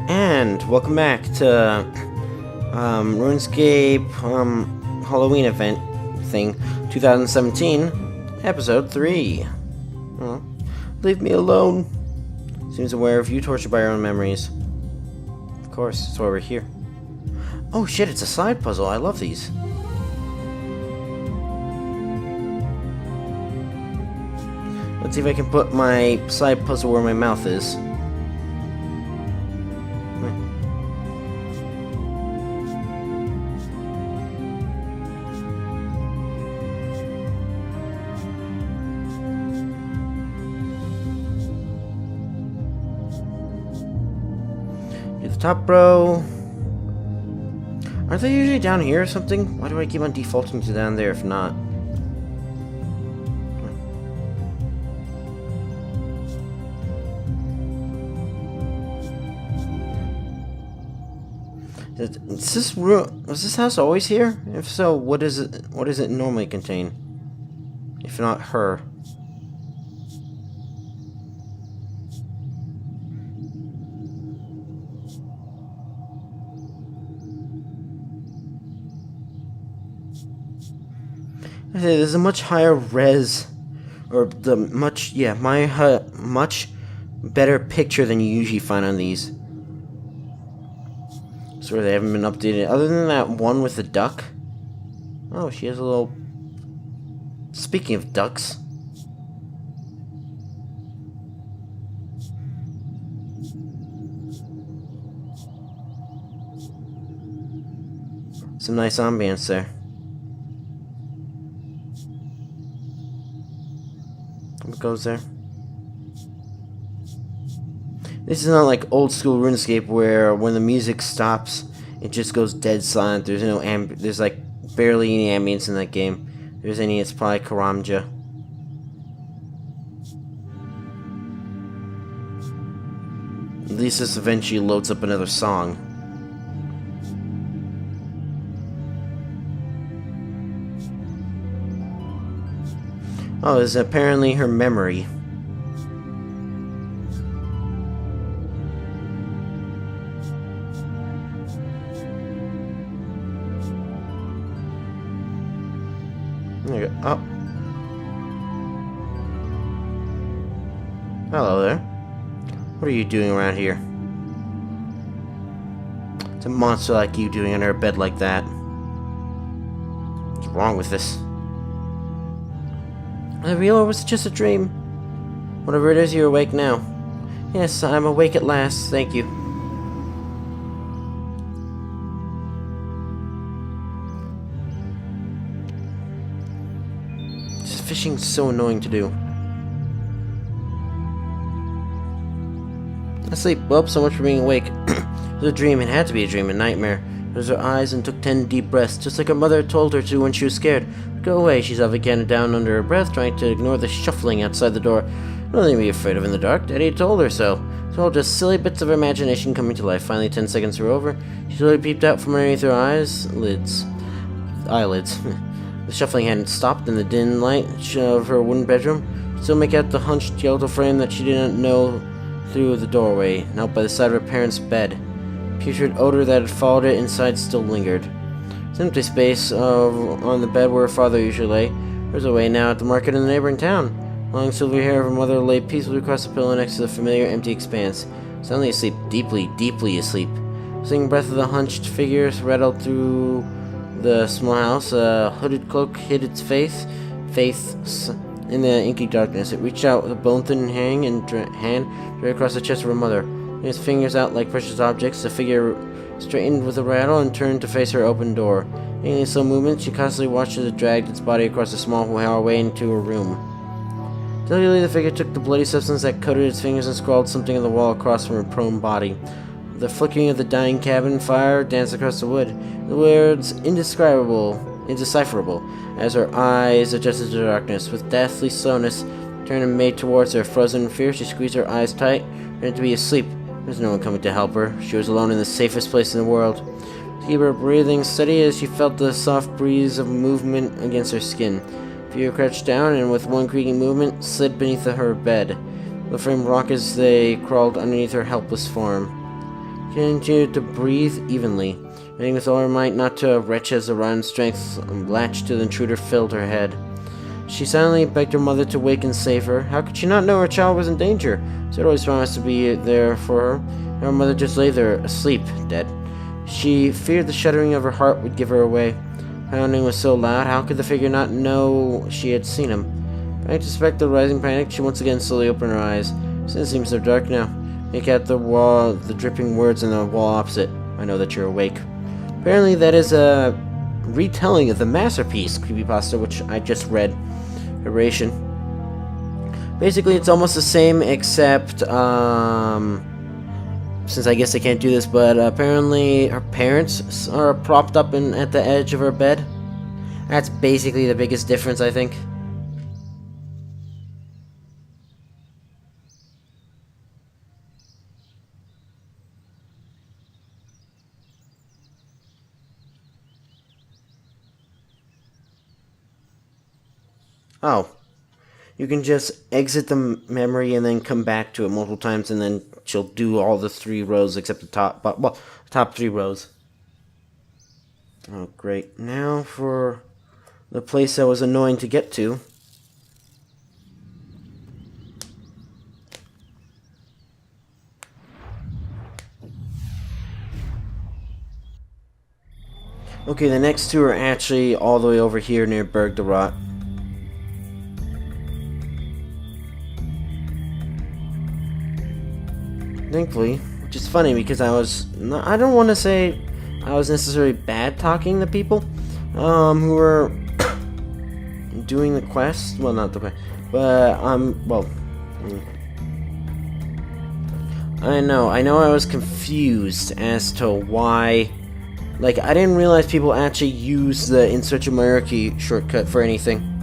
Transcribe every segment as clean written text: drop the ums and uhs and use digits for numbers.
And welcome back to Runescape Halloween event thing 2017 episode 3. Oh, leave me alone. Seems aware of you, tortured by your own memories. Of course, that's why we're here. Oh shit, it's a side puzzle. I love these. Let's see if I can put my side puzzle where my mouth is. Do the top row. Aren't they usually down here or something? Why do I keep on defaulting to down there if not? Was this house always here? If so, what does it normally contain? If not her. I say there's a much higher res, or the much better picture than you usually find on these. Swear they haven't been updated. Other than that one with the duck. Oh, she has a little. Speaking of ducks. Some nice ambience there. What goes there? This is not like old school RuneScape where when the music stops, it just goes dead silent. There's no there's like barely any ambience in that game. If there's any, it's probably Karamja. At least this eventually loads up another song. Oh, this is apparently her memory. There you go. Oh. Hello there. What are you doing around here? It's a monster like you doing under a bed like that. What's wrong with this? Was it real or was it just a dream? Whatever it is, you're awake now. Yes, I'm awake at last, thank you. This fishing's so annoying to do. Asleep. Well, so much for being awake. It was a dream. It had to be a dream, a nightmare. Closed her eyes and took 10 deep breaths, just like her mother told her to when she was scared. Go away, she softly counted down under her breath, trying to ignore the shuffling outside the door. Nothing to be afraid of in the dark. Daddy told her so. It's all just silly bits of her imagination coming to life. Finally, 10 seconds were over. She slowly peeped out from underneath her eyelids. The shuffling hadn't stopped in the dim light of her wooden bedroom. Still make out the hunched skeletal frame that she didn't know through the doorway, knelt by the side of her parents' bed. Putrid odor that had followed it inside still lingered. The empty space on the bed where her father usually lay. There was away now at the market in the neighboring town. Long silvery hair of her mother lay peacefully across the pillow next to the familiar empty expanse. Suddenly asleep, deeply, deeply asleep. The singing breath of the hunched figure rattled through the small house. A hooded cloak hid its face in the inky darkness. It reached out with a bone-thin hand right across the chest of her mother. With its fingers out like precious objects, the figure straightened with a rattle and turned to face her open door. Making a slow movement, she constantly watched as it dragged its body across the small hallway into her room. Delicately, the figure took the bloody substance that coated its fingers and scrawled something on the wall across from her prone body. The flickering of the dying cabin fire danced across the wood. The words indecipherable, as her eyes adjusted to the darkness. With deathly slowness, turned and made towards her. Frozen in fear, she squeezed her eyes tight, pretending to be asleep. There was no one coming to help her. She was alone in the safest place in the world. To keep her breathing steady as she felt the soft breeze of movement against her skin. Fear crouched down and with one creaking movement slid beneath her bed. The frame rocked as they crawled underneath her helpless form. continued to breathe evenly, praying with all her might not to retch as the rotten strength latched to the intruder filled her head. She silently begged her mother to wake and save her. How could she not know her child was in danger? She had always promised to be there for her, and her mother just lay there, asleep, dead. She feared the shuddering of her heart would give her away. Pounding was so loud, how could the figure not know she had seen him? Trying to suspect the rising panic, she once again slowly opened her eyes. Since it seems so dark now. Make out the wall, the dripping words on the wall opposite. I know that you're awake. Apparently that is a retelling of the masterpiece creepypasta, which I just read. Oration. Basically, it's almost the same, except, since I guess I can't do this, but apparently her parents are propped up at the edge of her bed. That's basically the biggest difference, I think. Oh. You can just exit the memory and then come back to it multiple times, and then she'll do all the 3 rows except the top, well, top 3 rows. Oh, great. Now for the place that was annoying to get to. Okay, the next 2 are actually all the way over here near Berg the Rot. Thankfully, which is funny because I don't want to say I was necessarily bad talking to people who were doing the quest. Well, not the quest, but well, I know I was confused as to why. Like, I didn't realize people actually use the In Search of Hierarchy shortcut for anything.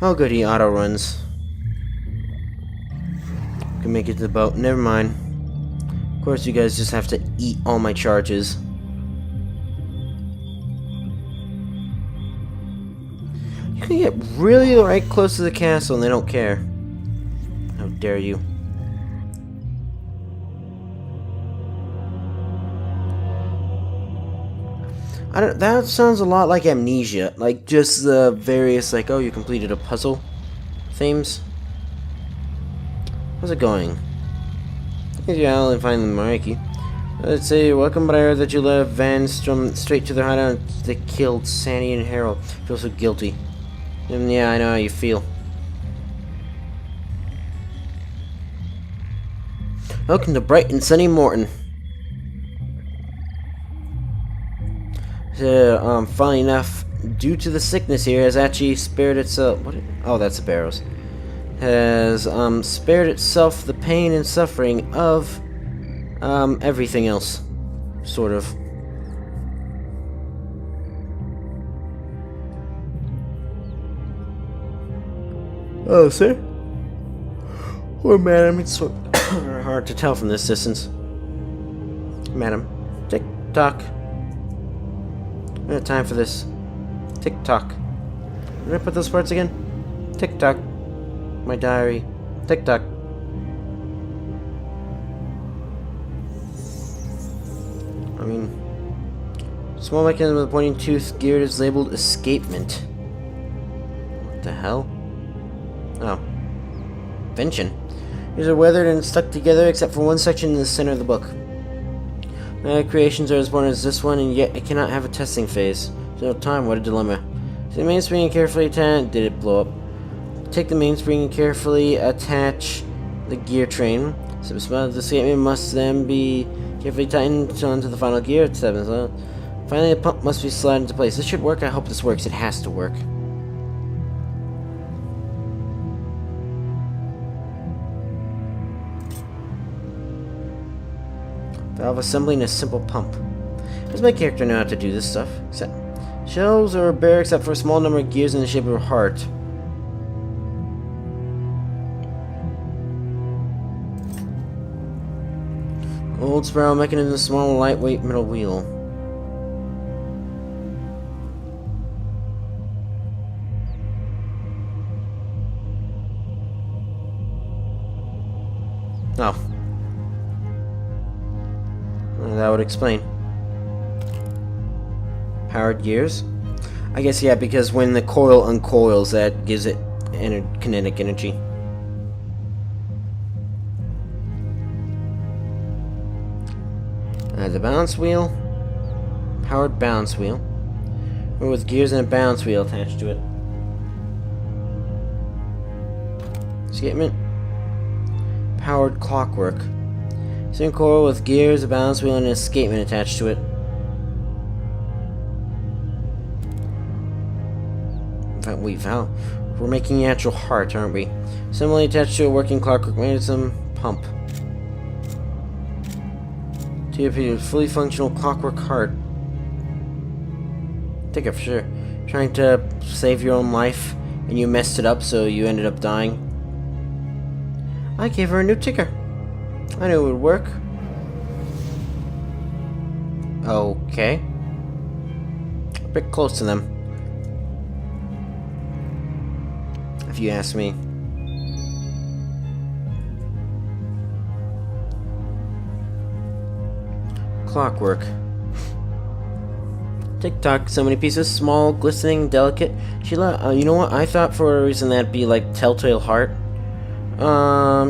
Oh good, he auto runs. Can make it to the boat. Never mind. Of course you guys just have to eat all my charges. You can get really right close to the castle and they don't care. How dare you. That sounds a lot like Amnesia. Like, just the various, like, oh, you completed a puzzle themes. How's it going? Yeah, I'll find the Mariki. Let's say, welcome, but I heard that you led Van straight to their hideout. They killed Sandy and Harold. I feel so guilty. And yeah, I know how you feel. Welcome to bright and sunny Morton. Funny enough, due to the sickness here, has actually spared itself. Oh, that's the barrows. Has spared itself the pain and suffering of everything else, sort of. Oh, sir? Or madam, it's so hard to tell from this distance. Madam, tick tock. I don't have time for this. Tick tock. Where did I put those words again? Tick tock. My diary. Tick tock. I mean, small mechanism with a pointing tooth geared is labeled escapement. What the hell? Oh. Invention. These are weathered and stuck together except for one section in the center of the book. My creations are as born as this one, and yet it cannot have a testing phase. There's no time, what a dilemma. Take the mainspring and carefully attach. Did it blow up? Take the mainspring and carefully attach the gear train. So the escapement must then be carefully tightened onto the final gear. It's 7. So finally, the pump must be slid into place. This should work. I hope this works. It has to work. Valve assembling a simple pump. Does my character know how to do this stuff? Except shells are bare except for a small number of gears in the shape of a heart. Old spiral mechanism, small, lightweight metal wheel. Oh. Well, that would explain. Powered gears? I guess, yeah, because when the coil uncoils, that gives it kinetic energy. The balance wheel. Powered balance wheel. Or with gears and a balance wheel attached to it. Escapement. Powered clockwork. Same coil with gears, a balance wheel, and an escapement attached to it. We're making an actual heart, aren't we? Similarly attached to a working clockwork mechanism pump. To a fully functional clockwork heart. Take it for sure. Trying to save your own life, and you messed it up, so you ended up dying. I gave her a new ticker. I knew it would work. Okay. A bit close to them, if you ask me. Clockwork. Tick-tock, so many pieces, small, glistening, delicate. Sheila, you know what? I thought for a reason that'd be like Telltale Heart.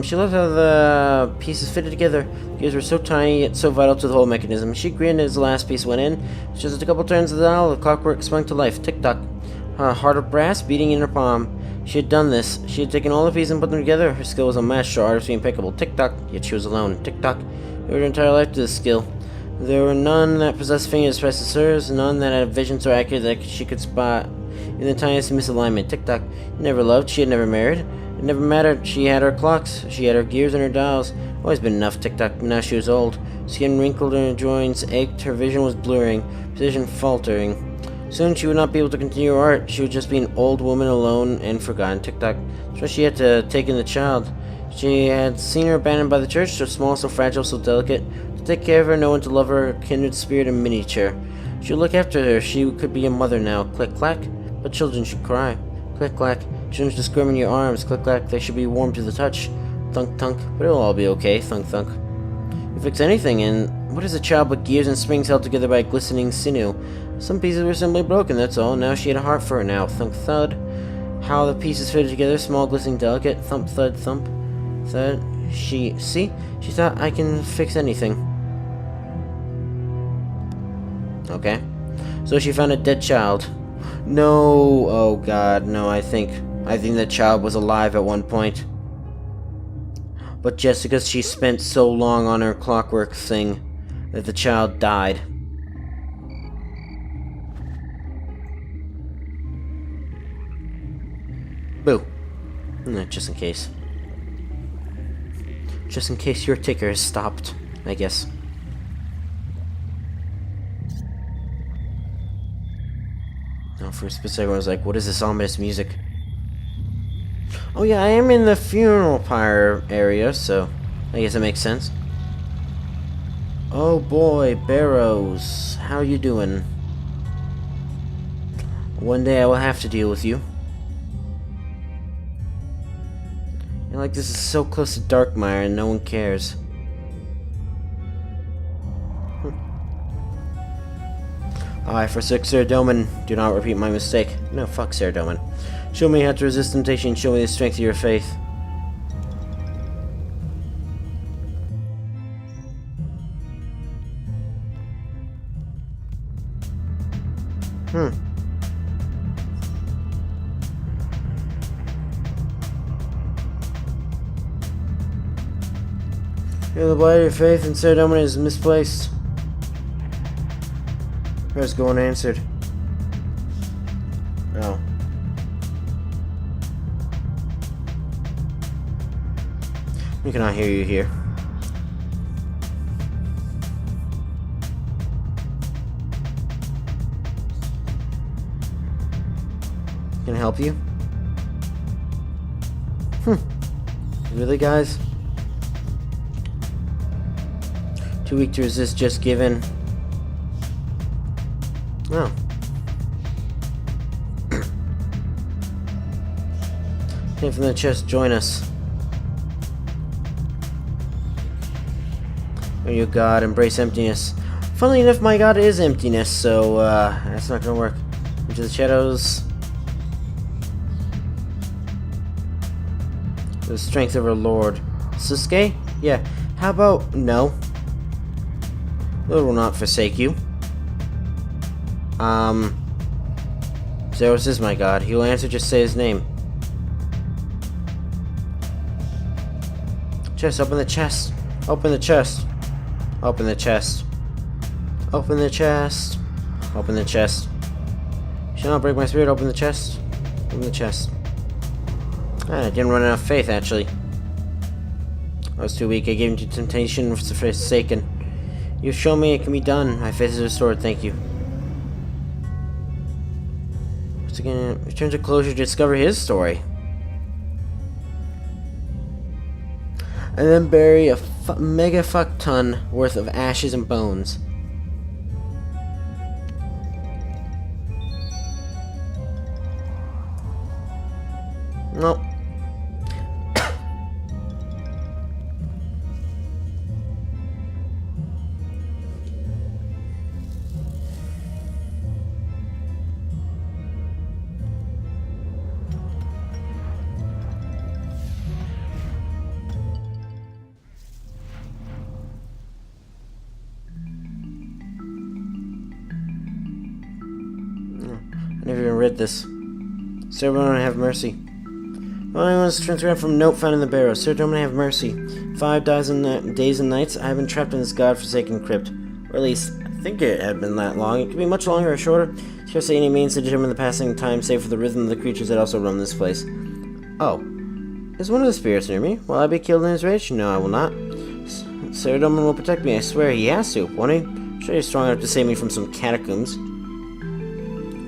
She loved how the pieces fitted together. The gears were so tiny, yet so vital to the whole mechanism. She grinned as the last piece went in. Just a couple turns of the dial, the clockwork sprung to life. Tick-tock. Heart of brass beating in her palm. She had done this. She had taken all the pieces and put them together. Her skill was unmatched, her artistry impeccable. Tick-tock, yet she was alone. Tick-tock. Devoted her entire life to this skill. There were none that possessed fingers as fast as hers, none that had a vision so accurate that she could spot in the tiniest misalignment. Tick-tock. Never loved, she had never married. It never mattered. She had her clocks, she had her gears and her dials. Always been enough. Tick-tock. Now she was old. Skin wrinkled and her joints ached, her vision was blurring, precision faltering. Soon she would not be able to continue her art. She would just be an old woman alone and forgotten. Tick-tock. So she had to take in the child. She had seen her abandoned by the church, so small, so fragile, so delicate. To take care of her, no one to love her, kindred spirit in miniature. She would look after her. She could be a mother now. Click-clack. But children should cry. Click-clack. Children should squirm in your arms. Click-clack. They should be warm to the touch. Thunk-thunk. But it'll all be okay. Thunk-thunk. You fix anything, and what is a child but gears and springs held together by glistening sinew? Some pieces were simply broken, that's all. Now she had a heart for her now. Thunk-thud. How the pieces fitted together, small, glistening, delicate. Thump-thud, thump. Thud. She thought I can fix anything. Okay. So she found a dead child. No. Oh god, no, I think the child was alive at one point. But just because she spent so long on her clockwork thing, that the child died. Boo. Just in case. Just in case your ticker is stopped, I guess. No, for a split second I was like, what is this ominous music? Oh yeah, I am in the funeral pyre area, so I guess it makes sense. Oh boy, Barrows, how you doing? One day I will have to deal with you. And like this is so close to Darkmire and no one cares. I forsook Saradomin. Do not repeat my mistake. No, fuck Saradomin. Show me how to resist temptation. Show me the strength of your faith. The blight of your faith in Saradomin is misplaced. Prayers go unanswered. Oh. We cannot hear you here. Can I help you? Really, guys? Too weak to resist, just given. Oh. Came from the chest, join us. Oh, you God, embrace emptiness. Funnily enough, my God is emptiness, so that's not gonna work. Into the shadows. The strength of our Lord. Sasuke? Yeah. How about no? Lord will not forsake you. Zeros is my God. He will answer, just say his name. Chest, open the chest. Open the chest. Open the chest. Open the chest. Open the chest. Shall not break my spirit. Open the chest. Open the chest. I didn't run enough faith, actually. I was too weak. I gave into temptation for forsaken. You've shown me it can be done. My faith is restored. Thank you. Once again, return to closure to discover his story. And then bury a mega fuck ton worth of ashes and bones. Nope. I never even read this. Sir, Domine, have mercy. Well, I was transcribed from a note found in the barrow. Sir, Domine, have mercy. 5 days and nights I have been trapped in this god-forsaken crypt. Or at least, I think it had been that long. It could be much longer or shorter. Scarcely any means to determine the passing of time, save for the rhythm of the creatures that also roam this place. Oh. Is one of the spirits near me? Will I be killed in his rage? No, I will not. Sir, Domine will protect me. I swear he has to, won't he? I'm sure he's strong enough to save me from some catacombs.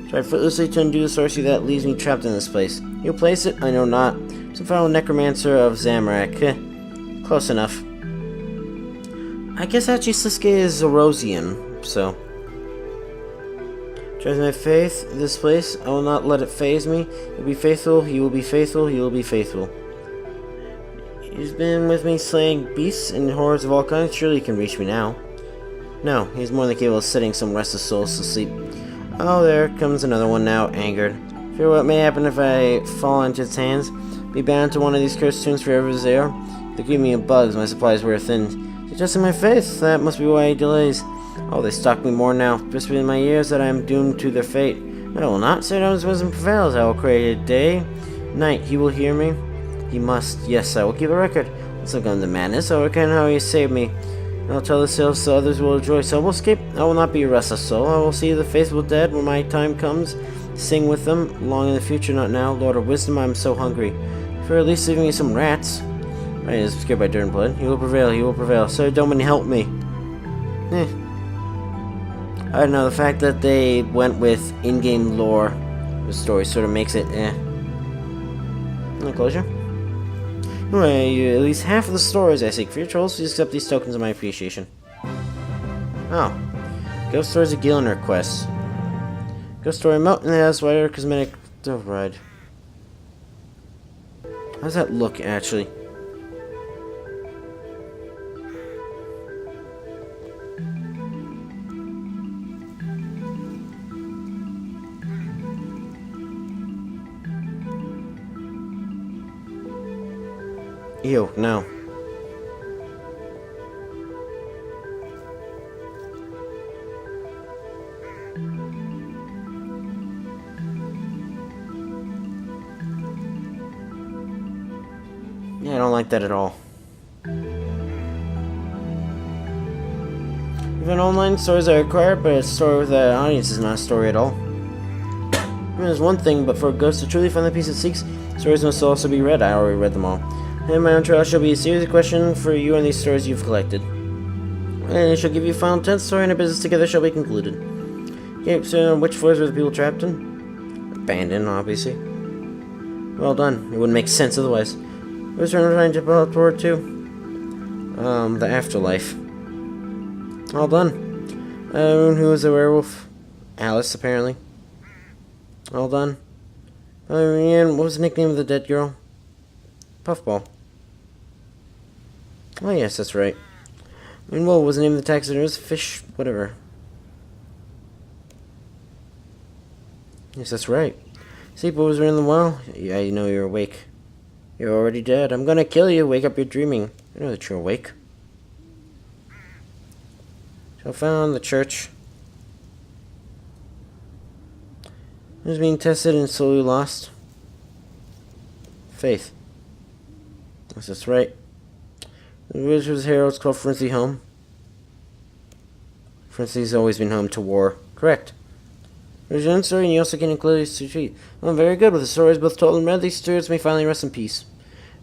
Try fruitlessly to undo the sorcery that leaves me trapped in this place. You'll place it? I know not. Some foul necromancer of Zamorak. Close enough. I guess actually Sasuke is Zorosian, so. Tries my faith in this place. I will not let it faze me. You'll be faithful, he will be faithful, he will be faithful. He's been with me slaying beasts and horrors of all kinds. Surely he can reach me now. No, he's more than capable of setting some restless souls to sleep. Oh, there comes another one now, angered. Fear what may happen if I fall into its hands. Be bound to one of these cursed tombs forever as they are. They give me bugs, my supplies wear thin. They're testing my faith, that must be why he delays. Oh, they stalk me more now, whispering in my ears that I am doomed to their fate. But I will not. Seidoma's wisdom prevails. I will create a day, night. He will hear me. He must. Yes, I will keep a record. Once I've gone to madness, I will recount how he saved me. I'll tell the tale so others will rejoice. I will escape. I will not be a restless soul. I will see the faithful dead when my time comes. Sing with them. Long in the future, not now. Lord of wisdom, I am so hungry. For at least leaving me some rats. I am scared by dirt and blood. He will prevail. He will prevail. Sir, Domine, help me. I don't know. The fact that they went with in-game lore, the story sort of makes it No closure. Anyway, at least half of the stories I seek for your trolls. Please accept these tokens of my appreciation. Oh. Ghost Stories of Gillen requests. Ghost Story Mountain has wider cosmetic ride. How's that look, actually? Ew, no. Yeah, I don't like that at all. Even online stories are required, but a story with an audience is not a story at all. There's one thing, but for a ghost to truly find the peace it seeks, stories must also be read. I already read them all. And my own trial shall be a series of questions for you and these stories you've collected. And it shall give you a final 10th story, and our business together shall be concluded. Okay, so which floors were the people trapped in? Abandoned, obviously. Well done. It wouldn't make sense otherwise. Who's trying to jump toward to? The afterlife. All done. Who is a werewolf? Alice, apparently. All done. What was the nickname of the dead girl? Puffball. Oh, yes, that's right. What was the name of the taxidermist? Fish, whatever. Yes, that's right. Sleep was in the well? Yeah, you know you're awake. You're already dead. I'm gonna kill you. Wake up, you're dreaming. I know that you're awake. So I found the church. It was being tested and slowly lost. Faith. Yes, that's right. The Wizard's Herald's called Frenzy home. Frenzy's always been home to war. Correct. There's your own story, and you also can include these to treat. I'm very good with the stories both told and read. These stories may finally rest in peace.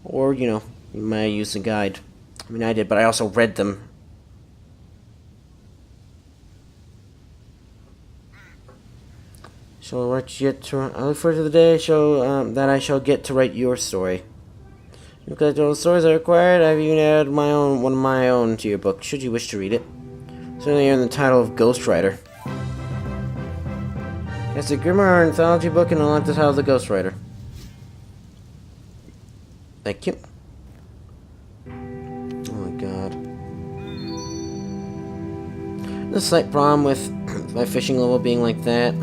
Or, you know, you might use a guide. I mean, I did, but I also read them. Shall I get to? I look forward to the day that I shall get to write your story. You collect all the stories I required. I've even added one of my own to your book, should you wish to read it. Certainly earned the title of Ghostwriter. It's a grimoire anthology book, and I'll like the title of the Ghostwriter. Thank you. Oh my god. The slight problem with my fishing level being like that,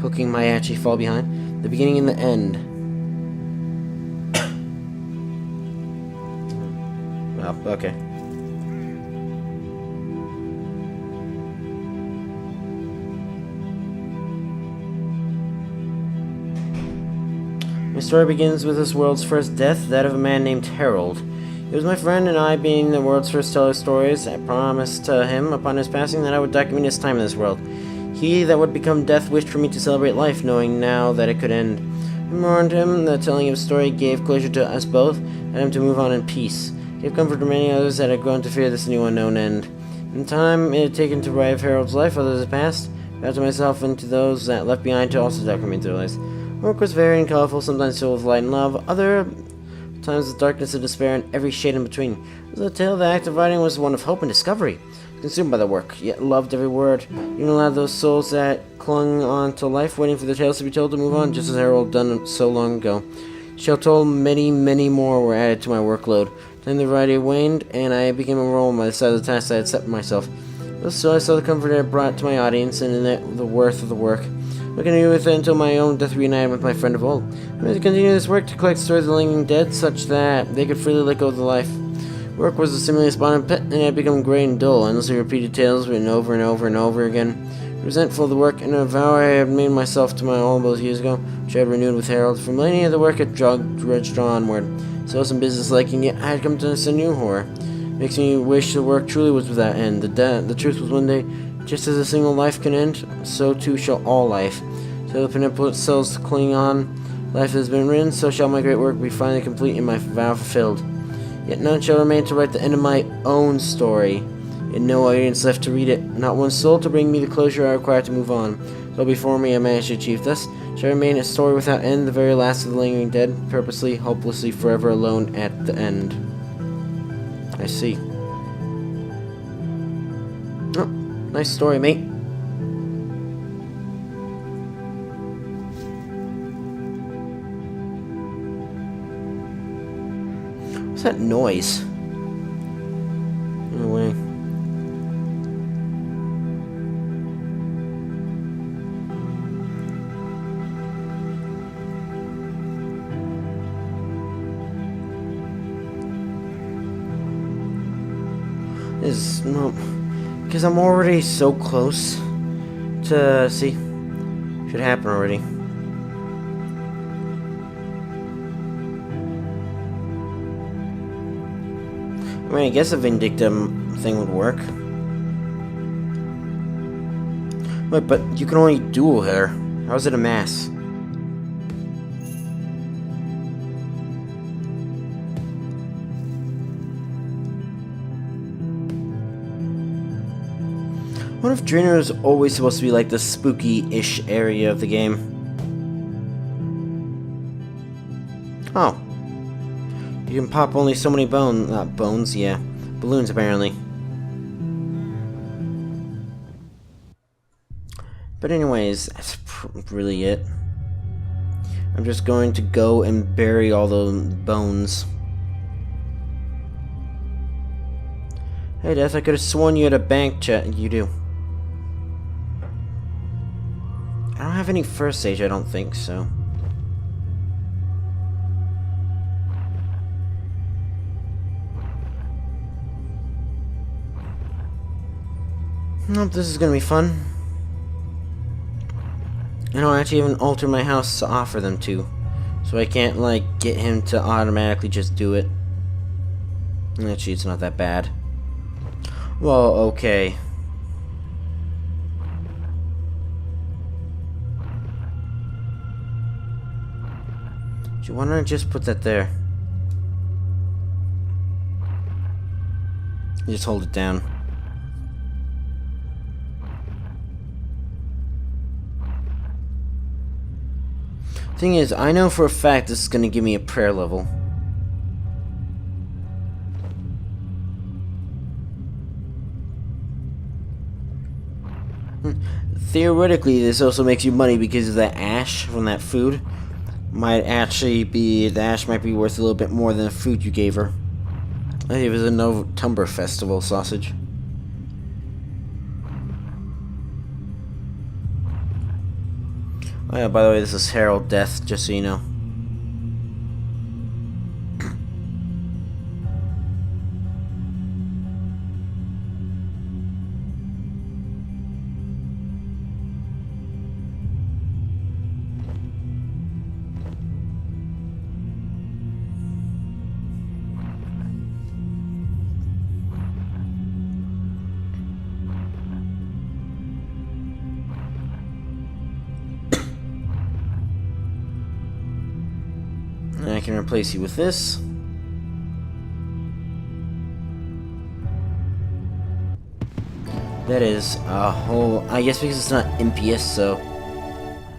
hooking might actually fall behind. The beginning and the end. Oh, okay. My story begins with this world's first death, that of a man named Harold. He was my friend, and I, being the world's first teller of stories, I promised him upon his passing that I would document his time in this world. He that would become death wished for me to celebrate life, knowing now that it could end. I mourned him. The telling of his story gave closure to us both, and him to move on in peace. It gave comfort to many others that had grown to fear this new unknown end. In time it had taken to write of Harold's life, others had passed. I to myself and to those that left behind to also document their lives. Work was varied and colorful, sometimes filled with light and love, other times with darkness and despair, and every shade in between. It was a tale the act of writing was one of hope and discovery. Consumed by the work, yet loved every word. Even allowed those souls that clung on to life, waiting for their tales to be told, to move on, just as Harold done so long ago. Shall told many, many more were added to my workload. Then the variety waned, and I became a role by the side of the task I had set for myself. But still, I saw the comfort it brought to my audience, and in it the worth of the work. I continued with it until my own death reunited with my friend of old. I meant to continue this work to collect stories of the living dead, such that they could freely let go of the life. Work was a seemingly spawning pit, and it had become gray and dull, endlessly repeated tales written over and over and over again. Resentful of the work and a vow I had made myself to my all those years ago, which I had renewed with Harold, from many of the work had drudged onward. So some business-like, and yet I had come to this a new horror. Makes me wish the work truly was without end. The truth was one day, just as a single life can end, so too shall all life. So the penitent cells cling on, life has been written, so shall my great work be finally complete and my vow fulfilled. Yet none shall remain to write the end of my own story, and no audience left to read it, not one soul to bring me the closure I require to move on. So before me I managed to achieve thus, shall remain a story without end, the very last of the lingering dead, purposely, hopelessly, forever alone at the end. I see. Oh, nice story, mate. What's that noise? No way. Is no, because I'm already so close to see. Should happen already. I mean, I guess a Vindictum thing would work. Wait, but you can only duel her. How is it a mass? What if Draenor is always supposed to be like the spooky-ish area of the game? You can pop only so many balloons, apparently. But anyways, that's really it. I'm just going to go and bury all the bones. Hey, Death, I could have sworn you had a bank check. You do. I don't have any first stage, I don't think so. Nope, this is gonna be fun. I don't actually even alter my house to offer them to. So I can't, like, get him to automatically just do it. Actually, it's not that bad. Well, okay. Do you want to just put that there? Just hold it down. Thing is, I know for a fact this is going to give me a prayer level. Theoretically, this also makes you money because of the ash from that food. The ash might be worth a little bit more than the food you gave her. I think it was a November festival sausage. Oh yeah, by the way, this is Herald Death, just so you know. And I can replace you with this. That is a whole... I guess because it's not impious, so...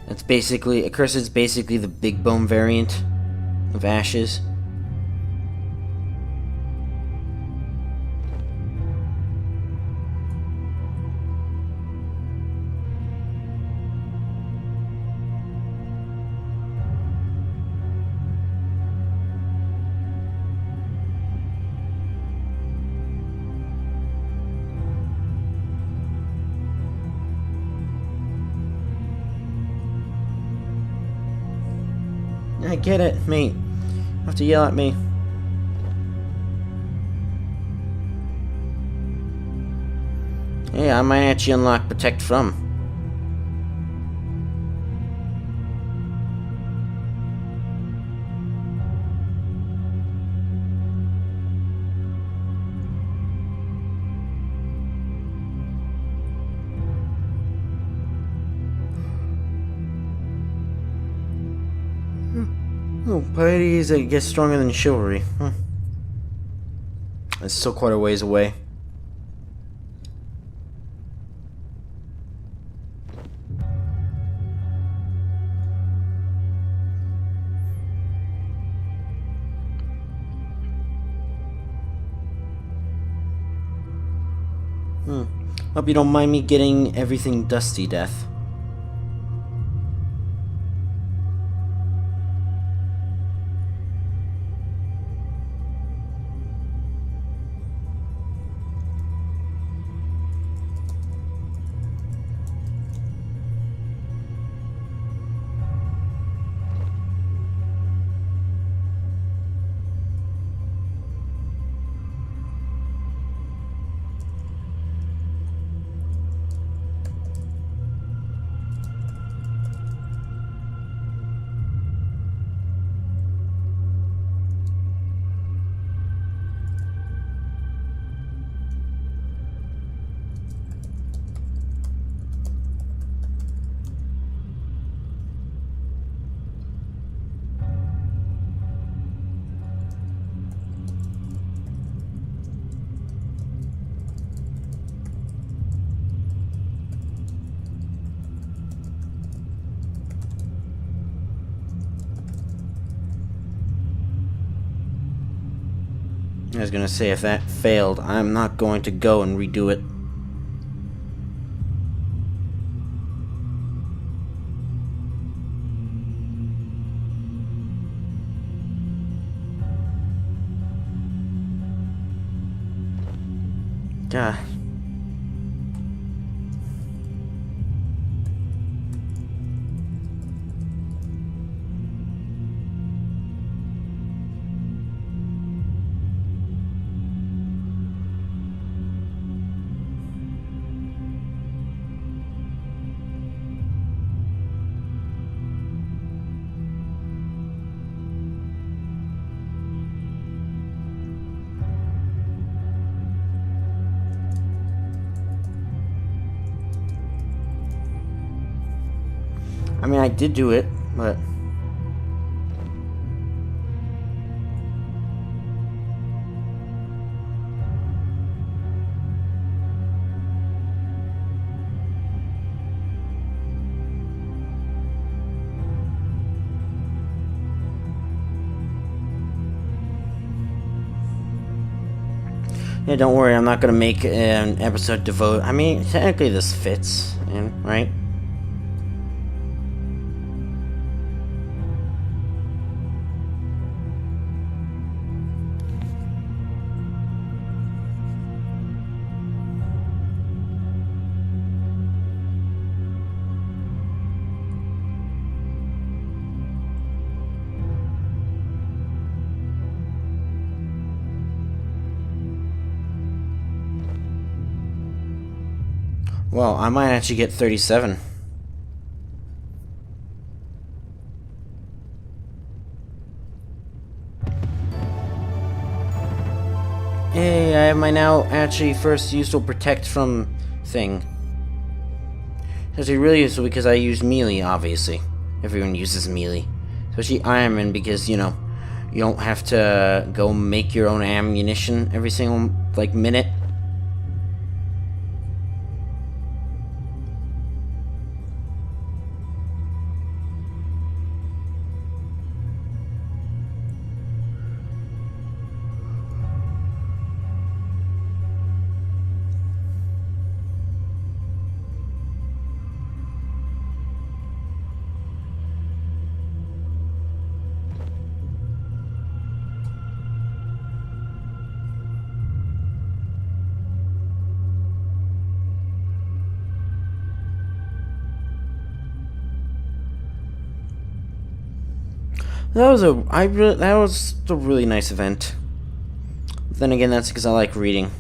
It's basically... Accursed is basically the big bone variant of ashes. I get it, mate. You have to yell at me. Hey, I might actually unlock Protect From. Oh, piety is, I guess, stronger than chivalry. It's still quite a ways away. Hope you don't mind me getting everything dusty, Death. I was gonna say, if that failed, I'm not going to go and redo it. God. I mean, I did do it, but... Yeah, don't worry, I'm not gonna make an episode devote... I mean, technically this fits, right? Well, I might actually get 37. Hey, I have my now actually first useful protect from thing. Actually really useful because I use melee, obviously. Everyone uses melee. Especially Iron Man because, you know, you don't have to go make your own ammunition every single, like, minute. That was a really nice event. Then again, that's because I like reading.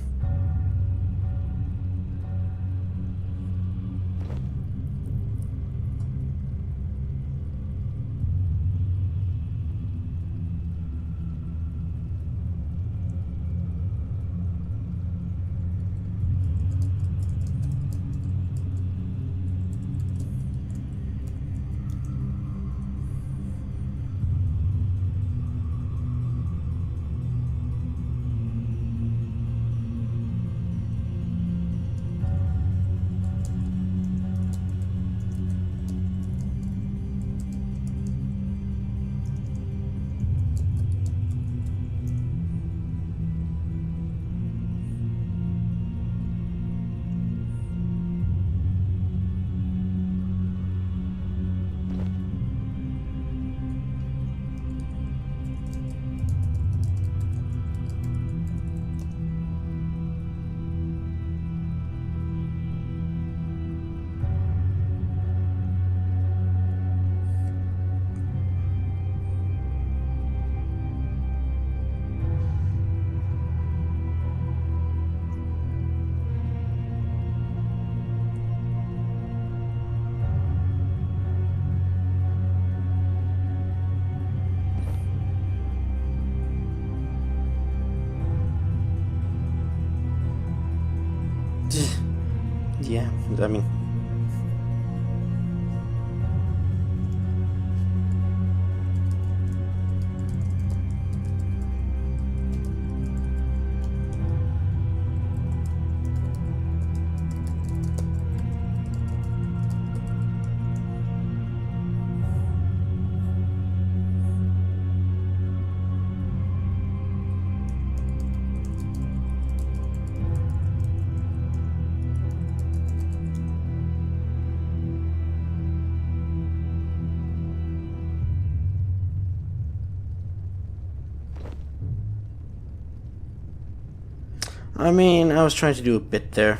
Yeah, I mean... I mean, I was trying to do a bit there.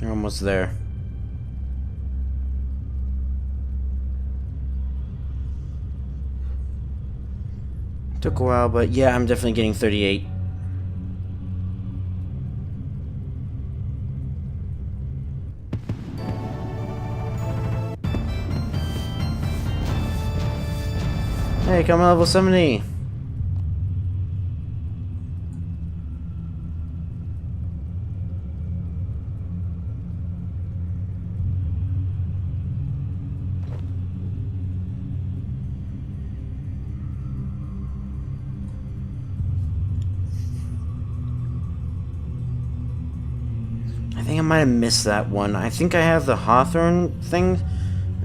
You're almost there. Took a while, but yeah, I'm definitely getting 38. Hey, come on, level 70. I think I might have missed that one. I think I have the Hawthorne thing,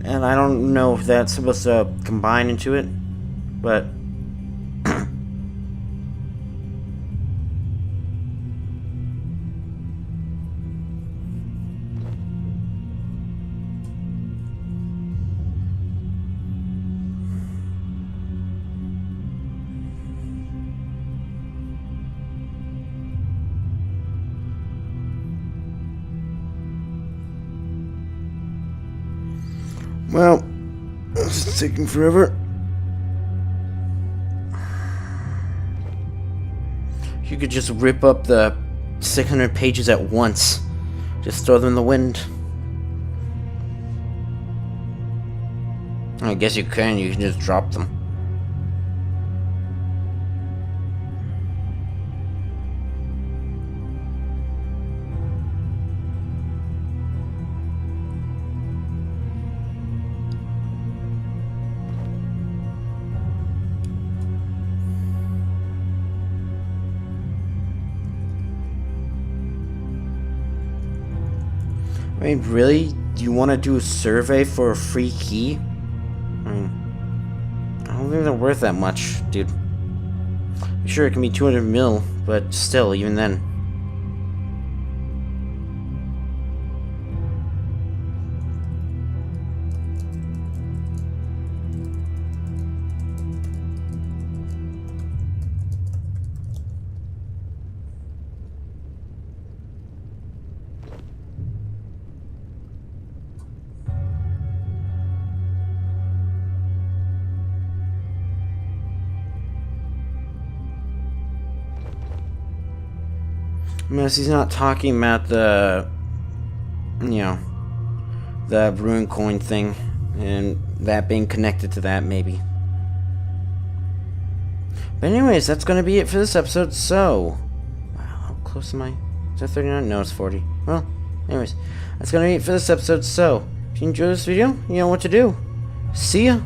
and I don't know if that's supposed to combine into it, but... Well, this is taking forever. You could just rip up the 600 pages at once. Just throw them in the wind. I guess you can just drop them. I mean, really? Do you want to do a survey for a free key? I mean, I don't think they're worth that much, dude. Sure, it can be 200 mil, but still, even then. Unless he's not talking about the, the rune coin thing, and that being connected to that, maybe. But anyways, that's gonna be it for this episode, so... Wow, how close am I? Is that 39? No, it's 40. Well, anyways, that's gonna be it for this episode, so... If you enjoyed this video, you know what to do. See ya!